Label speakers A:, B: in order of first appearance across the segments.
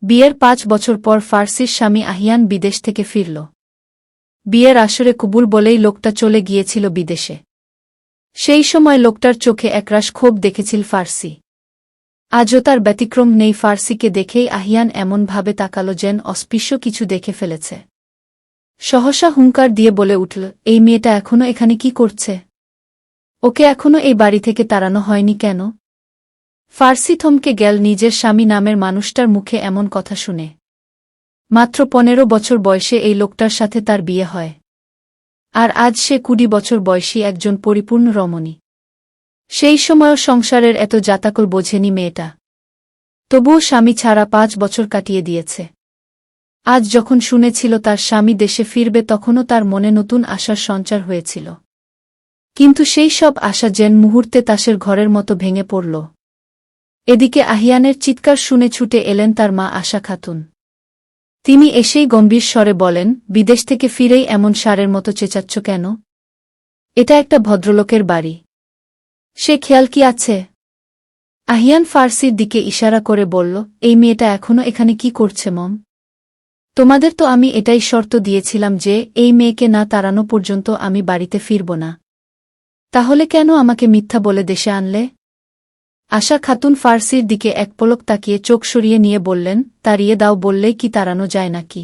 A: বিয়ের ৫ বছর পর ফার্সির স্বামী আহিয়ান বিদেশ থেকে ফিরল। বিয়ের আসরে কবুল বলেই লোকটা চলে গিয়েছিল বিদেশে। সেই সময় লোকটার চোখে একরাশ ক্ষোভ দেখেছিল ফার্সি। আজও তার ব্যতিক্রম নেই। ফার্সিকে দেখেই আহিয়ান এমনভাবে তাকালো যেন অস্পৃশ্য কিছু দেখে ফেলেছে। সহসা হুঙ্কার দিয়ে বলে উঠল, এই মেয়েটা এখনো এখানে কি করছে? ওকে এখনো এই বাড়ি থেকে তাড়ানো হয়নি কেন? ফার্সি থমকে গেল নিজের স্বামী নামের মানুষটার মুখে এমন কথা শুনে। মাত্র ১৫ বছর বয়সে এই লোকটার সাথে তার বিয়ে হয়। আর আজ সে ২০ বছর বয়সী একজন পরিপূর্ণ রমণী। সেই সময়ও সংসারের এত জাতাকল বোঝেনি মেয়েটা। তবুও স্বামী ছাড়া ৫ বছর কাটিয়ে দিয়েছে। আজ যখন শুনেছিল তার স্বামী দেশে ফিরবে তখনও তার মনে নতুন আশার সঞ্চার হয়েছিল। কিন্তু সেই সব আশা যেন মুহূর্তে তাসের ঘরের মতো ভেঙে পড়ল। এদিকে আহিয়ানের চিৎকার শুনে ছুটে এলেন তার মা আশা খাতুন। তিনি এসেই গম্ভীর স্বরে বলেন, বিদেশ থেকে ফিরেই এমন ষাঁড়ের মতো চেঁচাচ্ছ কেন? এটা একটা ভদ্রলোকের বাড়ি। সে খেয়াল কি আছে? আহিয়ান ফার্সির দিকে ইশারা করে বলল, এই মেয়েটা এখনো এখানে কি করছে মম? তোমাদের তো আমি এটাই শর্ত দিয়েছিলাম যে এই মেয়েকে না তাড়ানো পর্যন্ত আমি বাড়িতে ফিরব না। তাহলে কেন আমাকে মিথ্যা বলে দেশে আনলে? আশা খাতুন ফার্সির দিকে এক পলক তাকিয়ে চোখ সরিয়ে নিয়ে বললেন, তাড়িয়ে দাও বললেই কি তাড়ানো যায় নাকি?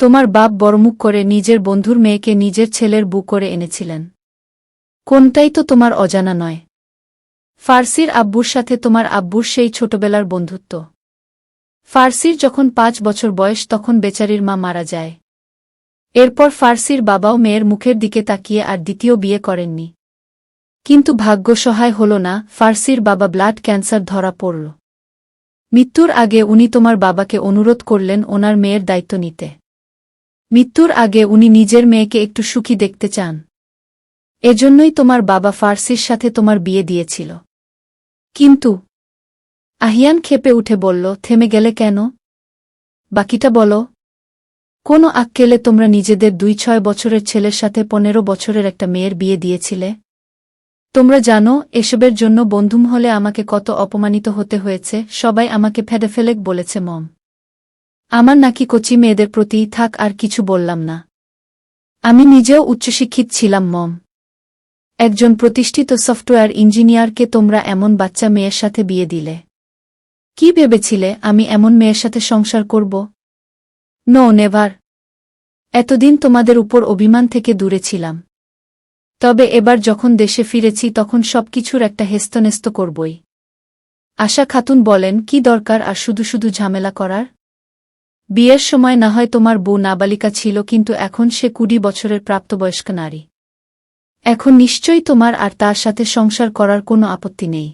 A: তোমার বাপ বড়মুখ করে নিজের বন্ধুর মেয়েকে নিজের ছেলের বউ করে এনেছিলেন। কোনটাই তো তোমার অজানা নয়। ফার্সির আব্বুর সাথে তোমার আব্বুর সেই ছোটবেলার বন্ধুত্ব। ফার্সির যখন ৫ বছর বয়স তখন বেচারির মা মারা যায়। এরপর ফার্সির বাবাও মেয়ের মুখের দিকে তাকিয়ে আর দ্বিতীয় বিয়ে করেননি। কিন্তু ভাগ্য সহায় হল না, ফার্সির বাবা ব্লাড ক্যান্সার ধরা পড়ল। মৃত্যুর আগে উনি তোমার বাবাকে অনুরোধ করলেন ওনার মেয়ের দায়িত্ব নিতে। মৃত্যুর আগে উনি নিজের মেয়েকে একটু সুখী দেখতে চান। এজন্যই তোমার বাবা ফার্সির সাথে তোমার বিয়ে দিয়েছিল। কিন্তু আহিয়ান ক্ষেপে উঠে বলল, থেমে গেলে কেন? বাকিটা বলো। কোনো আক্কেলে তোমরা নিজেদের ২-৬ বছরের ছেলের সাথে ১৫ বছরের একটা মেয়ের বিয়ে দিয়েছিলে? তোমরা জানো এসবের জন্য বন্ধুমহলে আমাকে কত অপমানিত হতে হয়েছে। সবাই আমাকে ফেডেফেলেক বলেছে মম। আমার নাকি কচি মেয়েদের প্রতিই থাক আর কিছু বললাম না। আমি নিজেও উচ্চশিক্ষিত ছিলাম মম। একজন প্রতিষ্ঠিত সফটওয়্যার ইঞ্জিনিয়ারকে তোমরা এমন বাচ্চা মেয়ের সাথে বিয়ে দিলে। কি ভেবেছিলে আমি এমন মেয়ের সাথে সংসার করব? No never. এতদিন তোমাদের উপর অভিমান থেকে দূরে ছিলাম। তবে এবার যখন দেশে ফিরেছি তখন সবকিছুর একটা হেস্তনেস্ত করবই। আশা খাতুন বলেন, কি দরকার আর শুধু শুধু ঝামেলা করার? বিয়ের সময় না হয় তোমার বউ নাবালিকা ছিল, কিন্তু এখন সে ২০ বছরের প্রাপ্তবয়স্ক নারী। এখন নিশ্চয়ই তোমার আর তার সাথে সংসার করার কোনো আপত্তি নেই।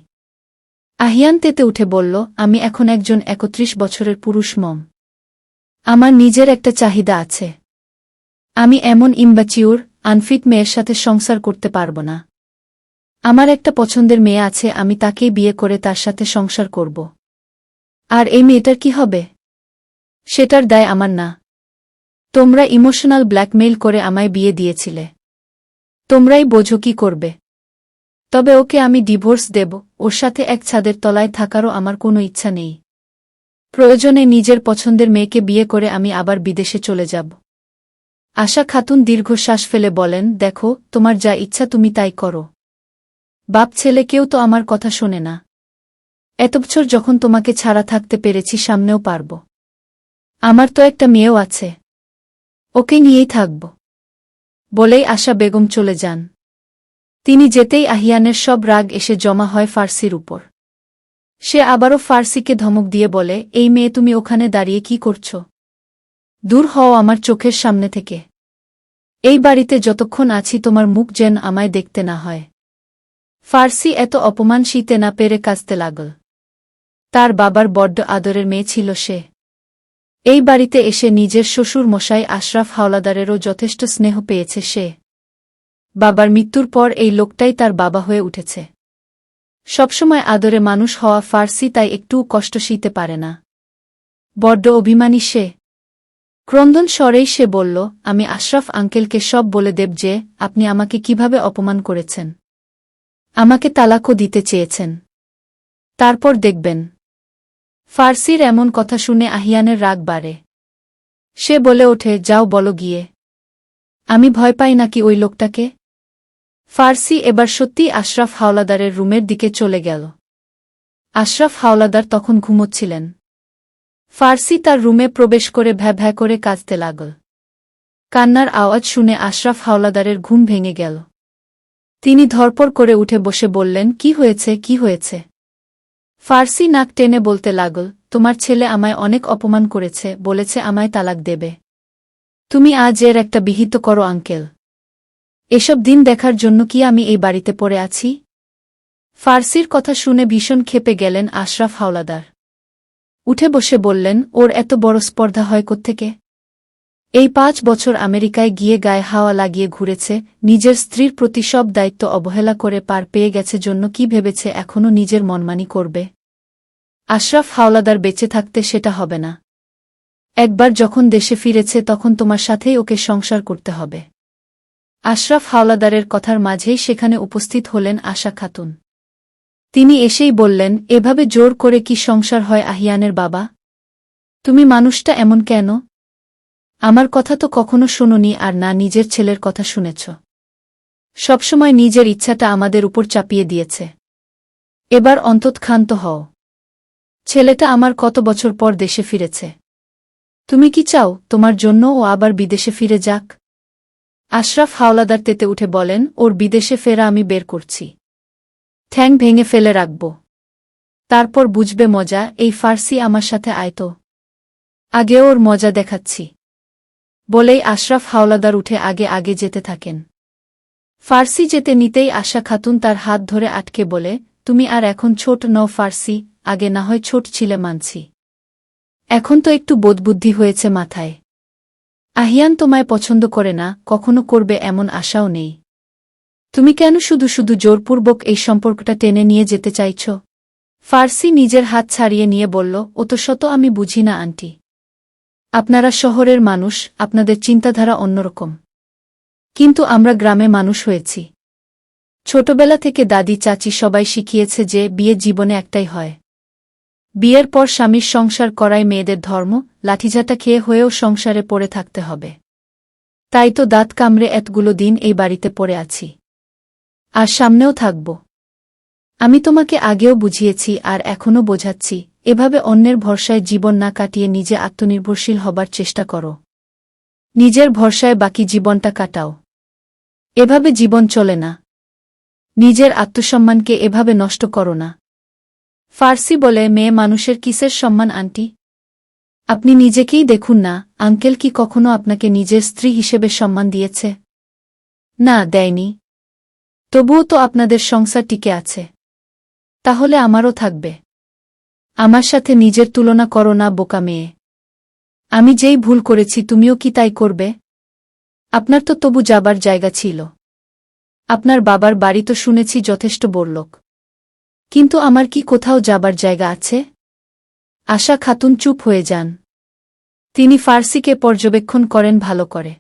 A: আহিয়ান তেতে উঠে বলল, আমি এখন একজন ৩১ বছরের পুরুষ মম। আমার নিজের একটা চাহিদা আছে। আমি এমন ইম্যাচিউর, আনফিট মেয়ের সাথে সংসার করতে পারব না। আমার একটা পছন্দের মেয়ে আছে, আমি তাকেই বিয়ে করে তার সাথে সংসার করব। আর এই মেয়েটার কি হবে? সেটার দায় আমার না। তোমরা ইমোশনাল ব্ল্যাকমেইল করে আমায় বিয়ে দিয়েছিলে। তোমরাই বোঝো কি করবে। তবে ওকে আমি ডিভোর্স দেব। ওর সাথে এক ছাদের তলায় থাকারও আমার কোনো ইচ্ছা নেই। প্রয়োজনে নিজের পছন্দের মেয়েকে বিয়ে করে আমি আবার বিদেশে চলে যাব। আশা খাতুন দীর্ঘশ্বাস ফেলে বলেন, দেখো, তোমার যা ইচ্ছা তুমি তাই করো। বাপ ছেলে কেউ তো আমার কথা শোনে না। এত বছর যখন তোমাকে ছাড়া থাকতে পেরেছি, সামনেও পারব। আমার তো একটা মেয়েও আছে। ওকে নিয়েই থাকব। বলেই আশা বেগম চলে যান। তিনি যেতেই আহিয়ানের সব রাগ এসে জমা হয় ফার্সির উপর। সে আবারও ফার্সিকে ধমক দিয়ে বলে, এই মেয়ে তুমি ওখানে দাঁড়িয়ে কি করছ? দূর হও আমার চোখের সামনে থেকে। এই বাড়িতে যতক্ষণ আছি তোমার মুখ যেন আমায় দেখতে না হয়। ফার্সি এত অপমান সইতে না পেরে কাঁদতে লাগল। তার বাবার বড্ড আদরের মেয়ে ছিল সে। এই বাড়িতে এসে নিজের শ্বশুর মশাই আশরাফ হাওলাদারেরও যথেষ্ট স্নেহ পেয়েছে সে। বাবার মৃত্যুর পর এই লোকটাই তার বাবা হয়ে উঠেছে। সবসময় আদরে মানুষ হওয়া ফার্সি তাই একটুও কষ্ট সইতে পারে না। বড্ড অভিমানী সে। ক্রন্দন স্বরেই সে বলল, আমি আশরাফ আঙ্কেলকে সব বলে দেব যে আপনি আমাকে কিভাবে অপমান করেছেন। আমাকে তালাকও দিতে চেয়েছেন। তারপর দেখবেন। ফার্সির এমন কথা শুনে আহিয়ানের রাগ বাড়ে। সে বলে ওঠে, যাও বলো গিয়ে। আমি ভয় পাই নাকি ওই লোকটাকে? ফার্সি এবার সত্যিই আশরাফ হাওলাদারের রুমের দিকে চলে গেল। আশরাফ হাওলাদার তখন ঘুমোচ্ছিলেন। ফার্সি তার রুমে প্রবেশ করে ভ্যা ভ্যা করে কাঁদতে লাগল। কান্নার আওয়াজ শুনে আশরাফ হাওলাদারের ঘুম ভেঙে গেল। তিনি ধরপড় করে উঠে বসে বললেন, কি হয়েছে, কি হয়েছে? ফার্সি নাক টেনে বলতে লাগল, তোমার ছেলে আমায় অনেক অপমান করেছে, বলেছে আমায় তালাক দেবে। তুমি আজ এর একটা বিহিত করো আঙ্কেল। এসব দিন দেখার জন্য কি আমি এই বাড়িতে পড়ে আছি? ফার্সির কথা শুনে ভীষণ ক্ষেপে গেলেন আশরাফ হাওলাদার। উঠে বসে বললেন, ওর এত বড় স্পর্ধা হয় কোত্থেকে? এই 5 বছর আমেরিকায় গিয়ে গায়ে হাওয়া লাগিয়ে ঘুরেছে, নিজের স্ত্রীর প্রতি সব দায়িত্ব অবহেলা করে পার পেয়ে গেছে জন্য কি ভেবেছে এখনও নিজের মনমানি করবে? আশরাফ হাওলাদার বেঁচে থাকতে সেটা হবে না। একবার যখন দেশে ফিরেছে তখন তোমার সাথেই ওকে সংসার করতে হবে। আশরাফ হাওলাদারের কথার মাঝেই সেখানে উপস্থিত হলেন আশা খাতুন। তিনি এসেই বললেন, এভাবে জোর করে কি সংসার হয় আহিয়ানের বাবা? তুমি মানুষটা এমন কেন? আমার কথা তো কখনো শোনোনি, আর না নিজের ছেলের কথা শুনেছ। সবসময় নিজের ইচ্ছাটা আমাদের উপর চাপিয়ে দিয়েছে। এবার অন্তত ক্ষান্ত হও। ছেলেটা আমার কত বছর পর দেশে ফিরেছে। তুমি কি চাও তোমার জন্য ও আবার বিদেশে ফিরে যাক? আশরাফ হাওলাদার তেতে উঠে বলেন, ওর বিদেশে ফেরা আমি বের করছি। ঠ্যাং ভেঙে ফেলে রাখব। তারপর বুঝবে মজা। এই ফার্সি আমার সাথে আয়তো, আগে ওর মজা দেখাচ্ছি। বলেই আশরাফ হাওলাদার উঠে আগে আগে যেতে থাকেন। ফার্সি যেতে নিতেই আশা খাতুন তার হাত ধরে আটকে বলে, তুমি আর এখন ছোট নও ফার্সি, আগে না হয় ছোট ছিলে মানছি। এখন তো একটু বোধবুদ্ধি হয়েছে মাথায়। আহিয়ান তোমায় পছন্দ করে না, কখনো করবে এমন আশাও নেই। তুমি কেন শুধু শুধু জোরপূর্বক এই সম্পর্কটা টেনে নিয়ে যেতে চাইছ? ফার্সি নিজের হাত ছাড়িয়ে নিয়ে বলল, ও তো শত আমি বুঝি না আন্টি। আপনারা শহরের মানুষ, আপনাদের চিন্তাধারা অন্যরকম। কিন্তু আমরা গ্রামে মানুষ হয়েছি। ছোটবেলা থেকে দাদি চাচি সবাই শিখিয়েছে যে বিয়ে জীবনে একটাই হয়। বিয়ের পর স্বামীর সংসার করাই মেয়েদের ধর্ম, লাঠিঝাঁটা খেয়ে হয়েও সংসারে পড়ে থাকতে হবে। তাই তো দাঁত কামড়ে এতগুলো দিন এই বাড়িতে পড়ে আছি। আর সামনেও থাকব। আমি তোমাকে আগেও বুঝিয়েছি আর এখনও বোঝাচ্ছি, এভাবে অন্যের ভরসায় জীবন না কাটিয়ে নিজে আত্মনির্ভরশীল হবার চেষ্টা করো। নিজের ভরসায় বাকি জীবনটা কাটাও। এভাবে জীবন চলে না। নিজের আত্মসম্মানকে এভাবে নষ্ট করো না। ফার্সি বলে, মেয়ে মানুষের কিসের সম্মান আন্টি? আপনি নিজেকেই দেখুন না, আঙ্কেল কি কখনো আপনাকে নিজের স্ত্রী হিসেবে সম্মান দিয়েছে? না, দেয়নি। তবুও তো আপনাদের সংসার টিকে আছে। তাহলে আমারও থাকবে। আমার সাথে নিজের তুলনা করো না বোকা মেয়ে। আমি যেই ভুল করেছি তুমিও কি তাই করবে? আপনার তো তবু যাবার জায়গা ছিল। আপনার বাবার বাড়ি তো শুনেছি যথেষ্ট বড়লোক। কিন্তু আমার কি কোথাও যাবার জায়গা আছে? আশা খাতুন চুপ হয়ে যান। তিনি ফার্সিকে পর্যবেক্ষণ করেন ভালো করে।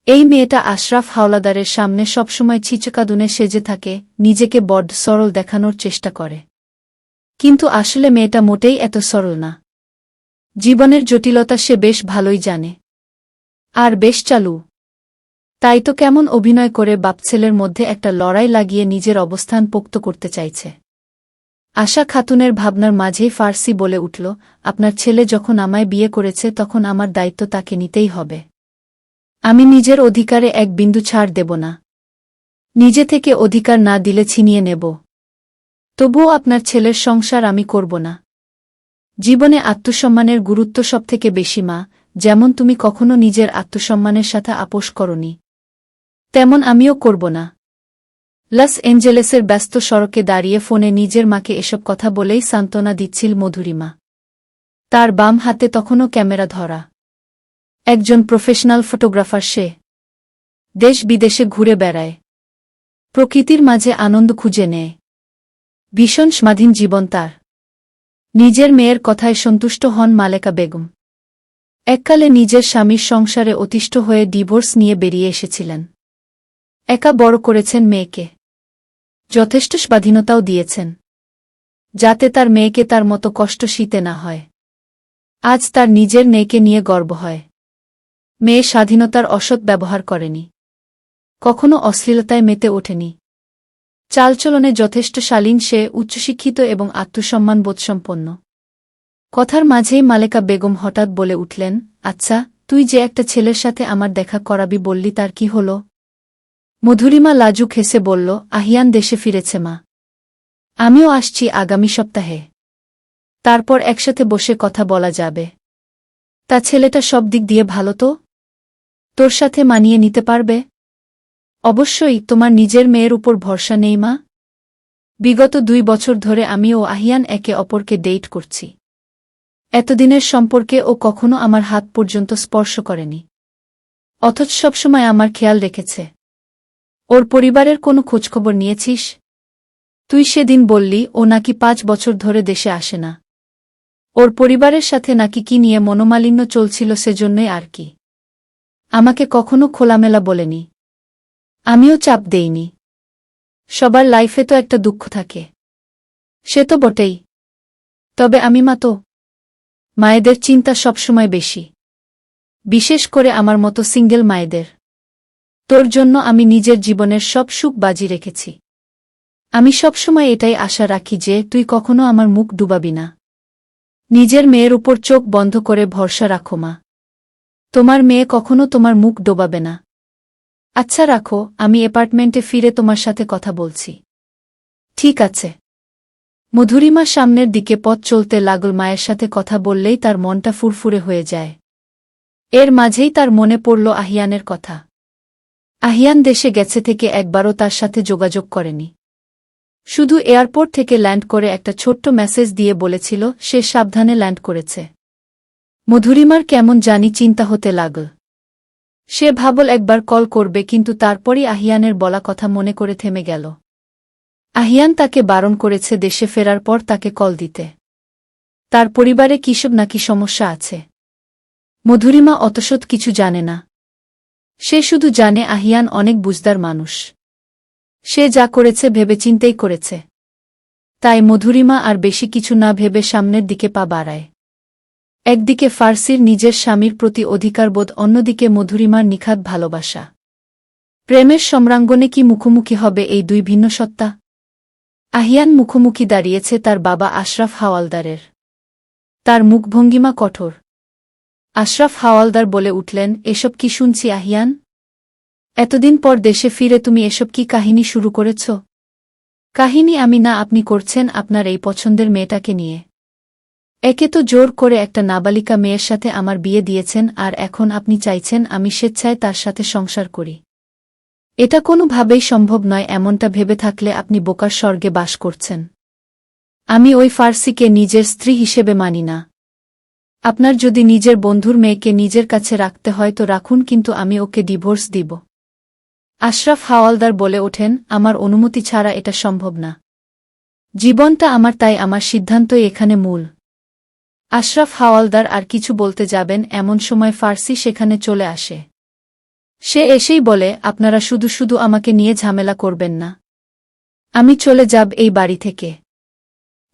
A: এই মেয়েটা আশরাফ হাওলাদারের সামনে সবসময় ছিচকাদুনে সেজে থাকে, নিজেকে বড্ড সরল দেখানোর চেষ্টা করে। কিন্তু আসলে মেয়েটা মোটেই এত সরল না। জীবনের জটিলতা সে বেশ ভালোই জানে। আর বেশ চালু। তাই তো কেমন অভিনয় করে বাপছেলের মধ্যে একটা লড়াই লাগিয়ে নিজের অবস্থান পোক্ত করতে চাইছে। আশা খাতুনের ভাবনার মাঝেই ফার্সি বলে উঠল, আপনার ছেলে যখন আমায় বিয়ে করেছে তখন আমার দায়িত্ব তাকে নিতেই হবে। আমি নিজের অধিকারে এক বিন্দু ছাড় দেব না। নিজে থেকে অধিকার না দিলে ছিনিয়ে নেব। তবুও আপনার ছেলের সংসার আমি করব না। জীবনে আত্মসম্মানের গুরুত্ব সবথেকে বেশি মা, যেমন তুমি কখনো নিজের আত্মসম্মানের সাথে আপোষ করনি, তেমন আমিও করব না। লস এঞ্জেলেসের ব্যস্ত সড়কে দাঁড়িয়ে ফোনে নিজের মাকে এসব কথা বলেই সান্ত্বনা দিচ্ছিল মধুরিমা। তার বাম হাতে তখনও ক্যামেরা ধরা। একজন প্রফেশনাল ফটোগ্রাফার সে। দেশ বিদেশে ঘুরে বেড়ায়। প্রকৃতির মাঝে আনন্দ খুঁজে নেয়। ভীষণ স্বাধীন জীবন তার। নিজের মেয়ের কথায় সন্তুষ্ট হন মালেকা বেগম। এককালে নিজের স্বামীর সংসারে অতিষ্ঠ হয়ে ডিভোর্স নিয়ে বেরিয়ে এসেছিলেন। একা বড় করেছেন মেয়েকে। যথেষ্ট স্বাধীনতাও দিয়েছেন। যাতে তার মেয়েকে তার মতো কষ্ট শীতে না হয়। আজ তার নিজের মেয়েকে নিয়ে গর্ব হয়। মেয়ে স্বাধীনতার অসৎ ব্যবহার করেনি, কখনো অশ্লীলতায় মেতে ওঠেনি। চালচলনে যথেষ্ট শালীন, সে উচ্চশিক্ষিত এবং আত্মসম্মানবোধসম্পন্ন। কথার মাঝেই মালেকা বেগম হঠাৎ বলে উঠলেন, আচ্ছা, তুই যে একটা ছেলের সাথে আমার দেখা করাবি বললি, তার কি হল? মধুরিমা লাজুক হেসে বলল, আহিয়ান দেশে ফিরেছে মা। আমিও আসছি আগামী সপ্তাহে। তারপর একসাথে বসে কথা বলা যাবে। তা ছেলেটা সব দিক দিয়ে ভালো তো? তোর সাথে মানিয়ে নিতে পারবে? অবশ্যই। তোমার নিজের মেয়ের উপর ভরসা নেই মা? বিগত 2 বছর ধরে আমি ও আহিয়ান একে অপরকে ডেট করছি। এতদিনের সম্পর্কে ও কখনো আমার হাত পর্যন্ত স্পর্শ করেনি, অথচ সবসময় আমার খেয়াল রেখেছে। ওর পরিবারের কোনো খোঁজখবর নিয়েছিস? তুই সেদিন বললি ও নাকি 5 বছর ধরে দেশে আসে না। ওর পরিবারের সাথে নাকি কি নিয়ে মনোমালিন্য চলছিল, সেজন্যই আর কি। আমাকে কখনো খোলামেলা বলেনি, আমিও চাপ দেইনি। সবার লাইফে তো একটা দুঃখ থাকে। সে তো বটেই, তবে আমি মা তো। মায়েদের চিন্তা সবসময় বেশি, বিশেষ করে আমার মতো সিঙ্গেল মায়েদের। তোর জন্য আমি নিজের জীবনের সব সুখ বাজি রেখেছি। আমি সবসময় এটাই আশা রাখি যে তুই কখনো আমার মুখ ডুবাবি না। নিজের মেয়ের উপর চোখ বন্ধ করে ভরসা রাখো মা। তোমার মেয়ে কখনো তোমার মুখ ডোবাবে না। আচ্ছা রাখো, আমি অ্যাপার্টমেন্টে ফিরে তোমার সাথে কথা বলছি। ঠিক আছে। মধুরিমা সামনের দিকে পথ চলতে লাগল। মায়ের সাথে কথা বললেই তার মনটা ফুরফুরে হয়ে যায়। এর মাঝেই তার মনে পড়ল আহিয়ানের কথা। আহিয়ান দেশে গেছে থেকে একবারও তার সাথে যোগাযোগ করেনি। শুধু এয়ারপোর্ট থেকে ল্যান্ড করে একটা ছোট্ট মেসেজ দিয়ে বলেছিল সে সাবধানে ল্যান্ড করেছে। মধুরিমার কেমন জানি চিন্তা হতে লাগল। সে ভাবল একবার কল করবে, কিন্তু তারপরই আহিয়ানের বলা কথা মনে করে থেমে গেল। আহিয়ান তাকে বারণ করেছে দেশে ফেরার পর তাকে কল দিতে। তার পরিবারে কিসব নাকি সমস্যা আছে। মধুরিমা অতসৎ কিছু জানে না। সে শুধু জানে আহিয়ান অনেক বুঝদার মানুষ। সে যা করেছে ভেবেচিন্তেই করেছে। তাই মধুরিমা আর বেশি কিছু না ভেবে সামনের দিকে পা বাড়ায়। একদিকে ফার্সির নিজের স্বামীর প্রতি অধিকারবোধ, অন্যদিকে মধুরিমার নিখাত ভালোবাসা। প্রেমের সম্রাঙ্গনে কি মুখোমুখি হবে এই দুই ভিন্ন সত্তা? আহিয়ান মুখোমুখি দাঁড়িয়েছে তার বাবা আশরাফ হাওয়ালদারের। তার মুখভঙ্গিমা কঠোর। আশরাফ হাওয়ালদার বলে উঠলেন, এসব কি শুনছি আহিয়ান? এতদিন পর দেশে ফিরে তুমি এসব কি কাহিনী শুরু করেছ? কাহিনী আমি না, আপনি করছেন আপনার এই পছন্দের মেয়েটাকে নিয়ে। একে তো জোর করে একটা নাবালিকা মেয়ের সাথে আমার বিয়ে দিয়েছেন, আর এখন আপনি চাইছেন আমি স্বেচ্ছায় তার সাথে সংসার করি। এটা কোনোভাবেই সম্ভব নয়। এমনটা ভেবে থাকলে আপনি বোকার স্বর্গে বাস করছেন। আমি ওই ফার্সিকে নিজের স্ত্রী হিসেবে মানি না। আপনার যদি নিজের বন্ধুর মেয়েকে নিজের কাছে রাখতে হয় তো রাখুন, কিন্তু আমি ওকে ডিভোর্স দিব। আশরাফ হাওয়ালদার বলে ওঠেন, আমার অনুমতি ছাড়া এটা সম্ভব না। জীবনটা আমার, তাই আমার সিদ্ধান্তই এখানে মূল। আশরাফ হাওয়ালদার আর কিছু বলতে যাবেন, এমন সময় ফার্সি সেখানে চলে আসে। সে এসেই বলে, আপনারা শুধু শুধু আমাকে নিয়ে ঝামেলা করবেন না। আমি চলে যাব এই বাড়ি থেকে।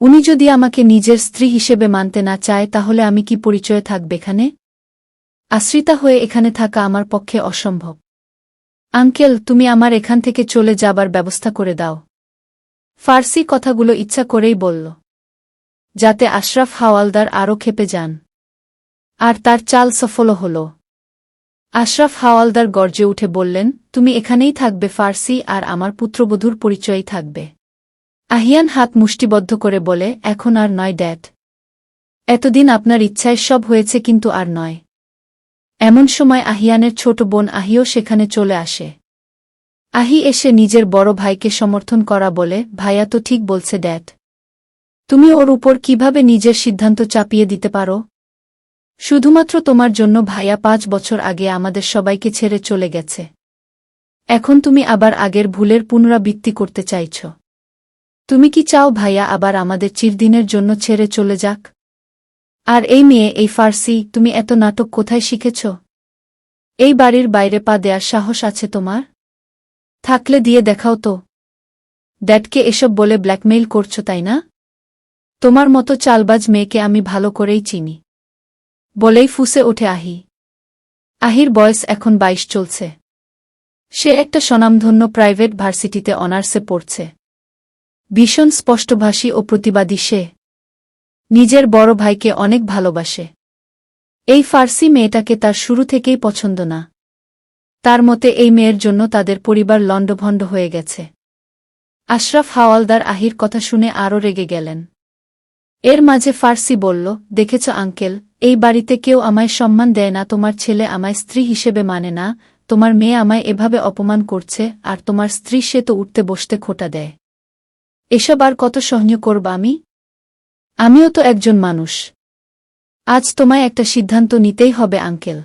A: উনি যদি আমাকে নিজের স্ত্রী হিসেবে মানতে না চায়, তাহলে আমি কি পরিচয়ে থাকব এখানে? আশ্রিতা হয়ে এখানে থাকা আমার পক্ষে অসম্ভব। আঙ্কেল, তুমি আমার এখান থেকে চলে যাবার ব্যবস্থা করে দাও। ফার্সি কথাগুলো ইচ্ছা করেই বলল, যাতে আশরাফ হাওয়ালদার আরও ক্ষেপে যান। আর তার চাল সফলও হল। আশরাফ হাওয়ালদার গর্জে উঠে বললেন, তুমি এখানেই থাকবে ফার্সি, আর আমার পুত্রবধূর পরিচয়ই থাকবে। আহিয়ান হাত মুষ্টিবদ্ধ করে বলে, এখন আর নয় ড্যাড। এতদিন আপনার ইচ্ছায় সব হয়েছে, কিন্তু আর নয়। এমন সময় আহিয়ানের ছোট বোন আহিও সেখানে চলে আসে। আহি এসে নিজের বড় ভাইকে সমর্থন করা বলে, ভাইয়া তো ঠিক বলছে ড্যাড। তুমি ওর উপর কিভাবে নিজের সিদ্ধান্ত চাপিয়ে দিতে পারো? শুধুমাত্র তোমার জন্য ভাইয়া 5 বছর আগে আমাদের সবাইকে ছেড়ে চলে গেছে। এখন তুমি আবার আগের ভুলের পুনরাবৃত্তি করতে চাইছ। তুমি কি চাও ভাইয়া আবার আমাদের চিরদিনের জন্য ছেড়ে চলে যাক? আর এই মেয়ে, এই ফার্সি, তুমি এত নাটক কোথায় শিখেছ? এই বাড়ির বাইরে পা দেয়ার সাহস আছে তোমার? থাকলে দিয়ে দেখাও তো। ড্যাডকে এসব বলে ব্ল্যাকমেইল করছো, তাই না? তোমার মতো চালবাজ মেয়েকে আমি ভালো করেই চিনি। বলেই ফুঁসে ওঠে আহি। আহির বয়স এখন 22 চলছে। সে একটা স্বনামধন্য প্রাইভেট ভার্সিটিতে অনার্সে পড়ছে। ভীষণ স্পষ্টভাষী ও প্রতিবাদী সে। নিজের বড় ভাইকে অনেক ভালোবাসে। এই ফার্সি মেয়েটাকে তার শুরু থেকেই পছন্দ না। তার মতে এই মেয়ের জন্য তাদের পরিবার লণ্ডভণ্ড হয়ে গেছে। আশরাফ হাওয়ালদার আহির কথা শুনে আরও রেগে গেলেন। এর মাঝে ফার্সি বলল, দেখেছ আঙ্কেল, এই বাড়িতে কেউ আমায় সম্মান দেয় না, তোমার ছেলে আমায় স্ত্রী হিসেবে মানে না, তোমার মেয়ে আমায় এভাবে অপমান করছে, আর তোমার স্ত্রী সে তো উঠতে বসতে খোঁটা দেয়। এসব আর কত সহ্য করব আমি? আমিও তো একজন মানুষ। আজ তোমায় একটা সিদ্ধান্ত নিতেই হবে আঙ্কেল।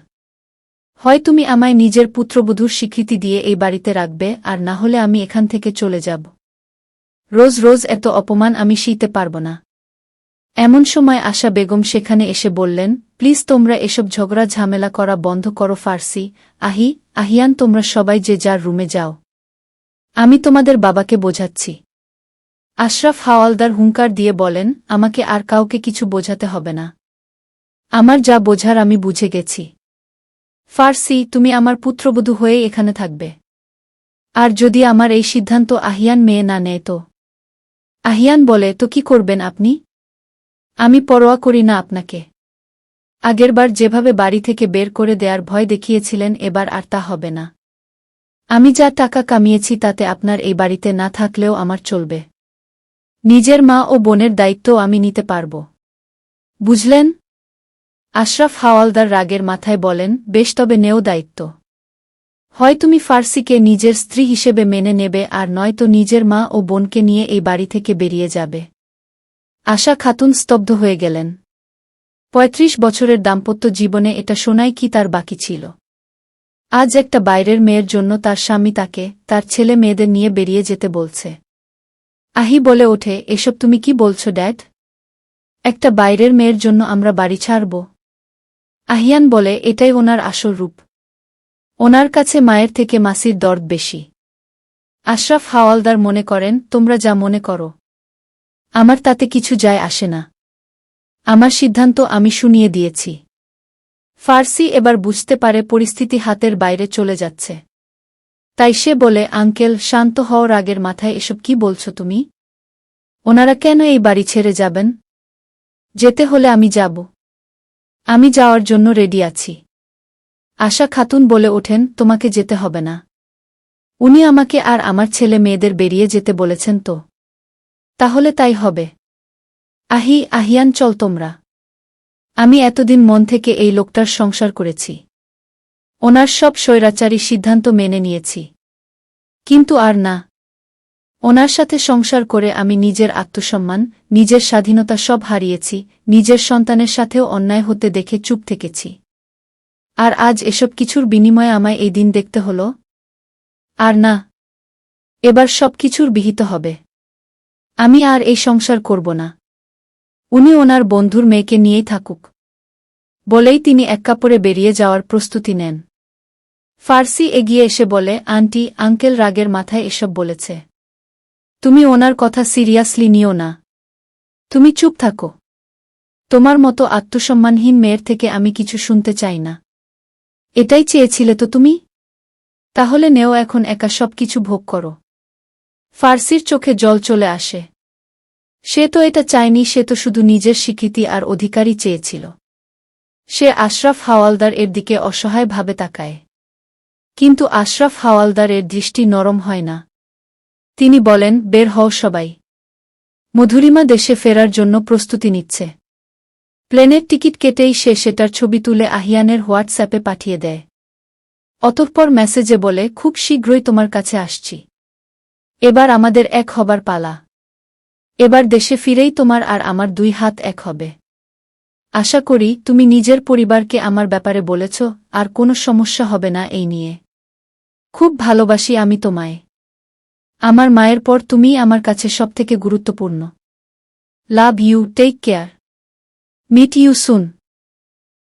A: হয় তুমি আমায় নিজের পুত্রবধূর স্বীকৃতি দিয়ে এই বাড়িতে রাখবে, আর না হলে আমি এখান থেকে চলে যাব। রোজ রোজ এত অপমান আমি সইতে পারব না। এমন সময় আশা বেগম সেখানে এসে বললেন, প্লিজ তোমরা এসব ঝগড়া ঝামেলা করা বন্ধ করো। ফার্সি, আহিয়ান, তোমরা সবাই যে যার রুমে যাও। আমি তোমাদের বাবাকে বোঝাচ্ছি। আশরাফ হাওয়ালদার হুঙ্কার দিয়ে বলেন, আমাকে আর কাউকে কিছু বোঝাতে হবে না। আমার যা বোঝার আমি বুঝে গেছি। ফার্সি, তুমি আমার পুত্রবধূ হয়ে এখানে থাকবে। আর যদি আমার এই সিদ্ধান্ত আহিয়ান মেয়ে না নেয় তো? আহিয়ান বলে, তো কি করবেন আপনি? আমি পরোয়া করি না আপনাকে। আগেরবার যেভাবে বাড়ি থেকে বের করে দেয়ার ভয় দেখিয়েছিলেন, এবার আর তা হবে না। আমি যা টাকা কামিয়েছি তাতে আপনার এই বাড়িতে না থাকলেও আমার চলবে। নিজের মা ও বোনের দায়িত্বও আমি নিতে পারব। বুঝলেন? আশরাফ হাওয়ালদার রাগের মাথায় বলেন, বেশ, তবে নেও দায়িত্ব। হয় তুমি ফার্সিকে নিজের স্ত্রী হিসেবে মেনে নেবে, আর নয়তো নিজের মা ও বোনকে নিয়ে এই বাড়ি থেকে বেরিয়ে যাবে। আশা খাতুন স্তব্ধ হয়ে গেলেন। ৩৫ বছরের দাম্পত্য জীবনে এটা শোনাই কি তার বাকি ছিল? আজ একটা বাইরের মেয়ের জন্য তার স্বামী তাকে তার ছেলে মেয়েদের নিয়ে বেরিয়ে যেতে বলছে। আহি বলে ওঠে, এসব তুমি কি বলছো ড্যাড? একটা বাইরের মেয়ের জন্য আমরা বাড়ি ছাড়ব? আহিয়ান বলে, এটাই ওনার আসল রূপ। ওনার কাছে মায়ের থেকে মাসির দরদ বেশি। আশরাফ হাওয়ালদার মনে করেন, তোমরা যা মনে করো, আমার তাতে কিছু যায় আসে না। আমার সিদ্ধান্ত আমি শুনিয়ে দিয়েছি। ফার্সি এবার বুঝতে পারে পরিস্থিতি হাতের বাইরে চলে যাচ্ছে। তাই সে বলে, আঙ্কেল, শান্ত হও, রাগের মাথায় এসব কি বলছো তুমি? ওনারা কেন এই বাড়ি ছেড়ে যাবেন? যেতে হলে আমি যাব। আমি যাওয়ার জন্য রেডি আছি। আশা খাতুন বলে ওঠেন, তোমাকে যেতে হবে না। উনি আমাকে আর আমার ছেলে মেয়েদের বেরিয়ে যেতে বলেছেন তো। তাহলে তাই হবে। আহিয়ান, চল তোমরা। আমি এতদিন মন থেকে এই লোকটার সংসার করেছি। ওনার সব স্বৈরাচারী সিদ্ধান্ত মেনে নিয়েছি। কিন্তু আর না। ওনার সাথে সংসার করে আমি নিজের আত্মসম্মান, নিজের স্বাধীনতা সব হারিয়েছি, নিজের সন্তানের সাথেও অন্যায় হতে দেখে চুপ থেকেছি। আর আজ এসব কিছুর বিনিময়ে আমায় এই দিন দেখতে হলো? আর না। এবার সব কিছুর বিহিত হবে। আমি আর এই সংসার করব না। উনি ওনার বন্ধুর মেয়েকে নিয়েই থাকুক। বলেই তিনি এক কাপড়ে বেরিয়ে যাওয়ার প্রস্তুতি নেন। ফার্সি এগিয়ে এসে বলে, আন্টি, আঙ্কেল রাগের মাথায় এসব বলেছে। তুমি ওনার কথা সিরিয়াসলি নিও না। তুমি চুপ থাকো। তোমার মতো আত্মসম্মানহীন মেয়ের থেকে আমি কিছু শুনতে চাই না। এটাই চেয়েছিলে তো তুমি? তাহলে নেও, এখন একা সব কিছু ভোগ করো। ফার্সির চোখে জল চলে আসে। সে তো এটা চায়নি, সে তো শুধু নিজের স্বীকৃতি আর অধিকারই চেয়েছিল। সে আশরাফ হাওয়ালদার এর দিকে অসহায়ভাবে তাকায়। কিন্তু আশরাফ হাওয়ালদারের দৃষ্টি নরম হয় না। তিনি বলেন, বের হও সবাই। মধুরিমা দেশে ফেরার জন্য প্রস্তুতি নিচ্ছে। প্লেনের টিকিট কেটেই সে সেটার ছবি তুলে আহিয়ানের হোয়াটসঅ্যাপে পাঠিয়ে দেয়। অতঃপর মেসেজে বলে, খুব শীঘ্রই তোমার কাছে আসছি। এবার আমাদের এক হবার পালা। এবার দেশে ফিরেই তোমার আর আমার 2 হাত এক হবে। আশা করি তুমি নিজের পরিবারকে আমার ব্যাপারে বলেছ, আর কোনো সমস্যা হবে না এই নিয়ে। খুব ভালোবাসি আমি তোমায়। আমার মায়ের পর তুমিই আমার কাছে সবথেকে গুরুত্বপূর্ণ। Love you, take care. Meet you soon.